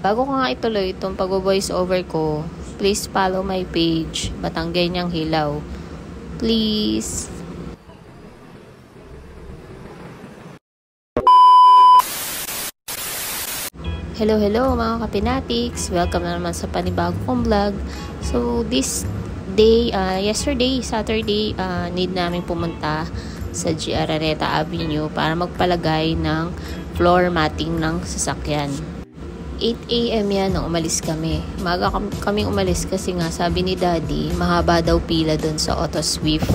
Bago ko nga ituloy itong pag-voice over ko, please follow my page, Batanggay Niyang Hilaw. Please. Hello mga kapinatics. Welcome na naman sa panibago kong vlog. So this day, yesterday, Saturday, need namin pumunta sa Araneta Avenue para magpalagay ng floor matting ng sasakyan. 8 AM yan nung umalis kami. Maga kami umalis kasi nga sabi ni Daddy, mahaba daw pila doon sa Auto Swift.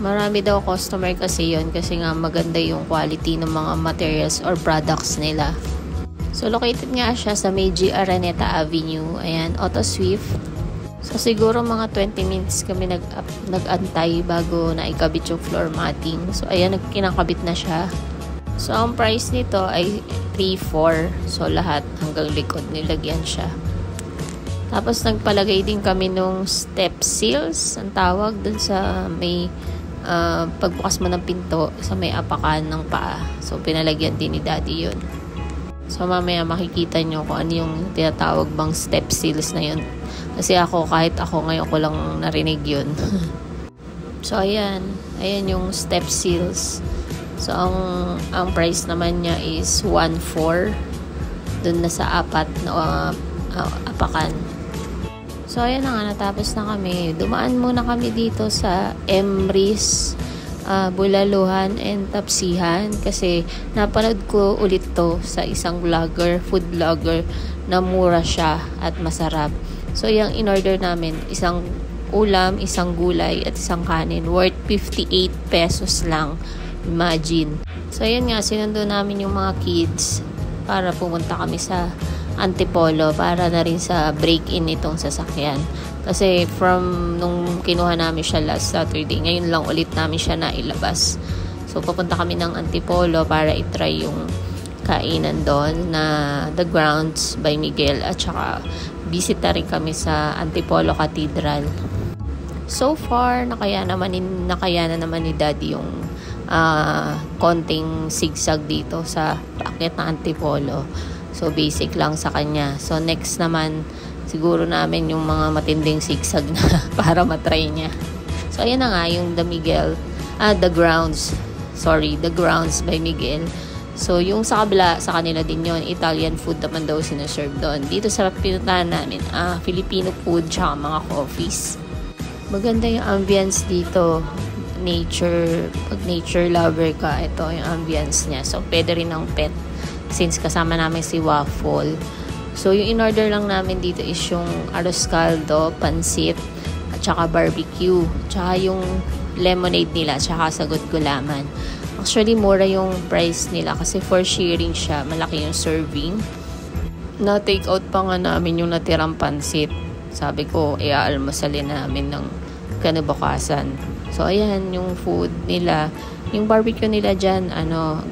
Marami daw customer kasi yon kasi nga maganda yung quality ng mga materials or products nila. So located nga siya sa Meiji Araneta Avenue. Ayan, Auto Swift. So siguro mga 20 minutes kami nag-antay bago naikabit yung floor matting. So ayan, kinakabit na siya. So ang price nito ay 3-4. So lahat hanggang likod nilagyan siya. Tapos nagpalagay din kami nung step seals, ang tawag dun sa may pagbukas mo ng pinto sa may apakan ng paa. So pinalagyan din ni Daddy yun. So mamaya makikita nyo kung ano yung tinatawag bang step seals na yun. Kasi kahit ako ngayon ko lang narinig yun. So ayan yung step seals. So ang price naman niya is 1-4 dun na sa apat na apakan. So ayan na nga, natapos na kami. Dumaan muna kami dito sa Emrys, Bulaluhan and Tapsihan kasi napanood ko ulit to sa isang vlogger, food vlogger na mura siya at masarap. So yung in-order namin, isang ulam, isang gulay at isang kanin worth 58 pesos lang. Imagine. So ayan nga, sinundo namin yung mga kids para pumunta kami sa Antipolo para na rin sa break-in itong sasakyan. Kasi from nung kinuha namin siya last Saturday, ngayon lang ulit namin siya nailabas. So pupunta kami ng Antipolo para itry yung kainan doon na The Grounds by Miguel at saka bisita rin kami sa Antipolo Cathedral. So far, nakayanan naman ni Daddy yung konting sigsag dito sa paakyat na Antipolo. So basic lang sa kanya. So next naman siguro namin yung mga matinding sigsag na para matry niya. So ayan na nga yung The Grounds by Miguel. So yung sa kabila sa kanila din yon, Italian food naman daw sinaserve doon. Dito sa pinuntahan namin Filipino food tsaka mga coffees. Maganda yung ambience dito. Pag nature lover ka, ito yung ambience niya. So pwede rin ng pet since kasama namin si Waffle. So yung in-order lang namin dito is yung arroz caldo, pansit at saka barbecue, tsaka yung lemonade nila, tsaka sagot gulaman. Actually mura yung price nila kasi for sharing siya, malaki yung serving. Na take out pa nga namin yung natirang pansit. Sabi ko, i-almusalin namin ng kinabukasan. So, ayan, yung food nila. Yung barbecue nila dyan,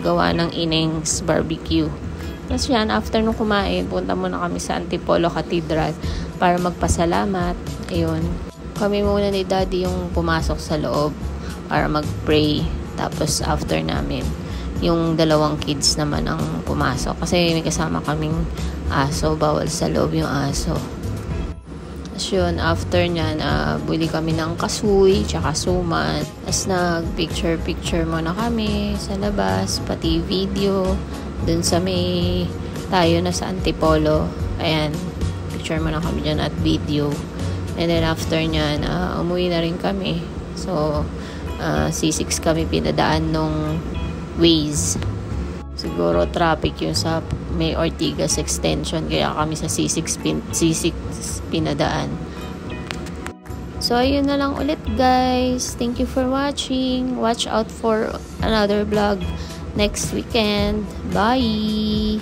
gawa ng Ineng's Barbecue. Tapos yan, after nung kumain, punta muna kami sa Antipolo Cathedral para magpasalamat. Ayun. Kami muna ni Daddy yung pumasok sa loob para mag-pray. Tapos, after namin, yung dalawang kids naman ang pumasok. Kasi may kasama kaming aso. Bawal sa loob yung aso. Tapos yun, after nyan, buli kami ng kasuy, tsaka suman. Tapos nag-picture muna kami sa labas, pati video. Dun sa tayo na sa Antipolo. Ayan, picture muna kami dyan at video. And then after nyan, umuwi na rin kami. So, C6 kami pinadaan nung Waze. Siguro traffic yung sa may Ortigas extension kaya kami sa C6 pinadaan. So ayun na lang ulit guys. Thank you for watching. Watch out for another vlog next weekend. Bye!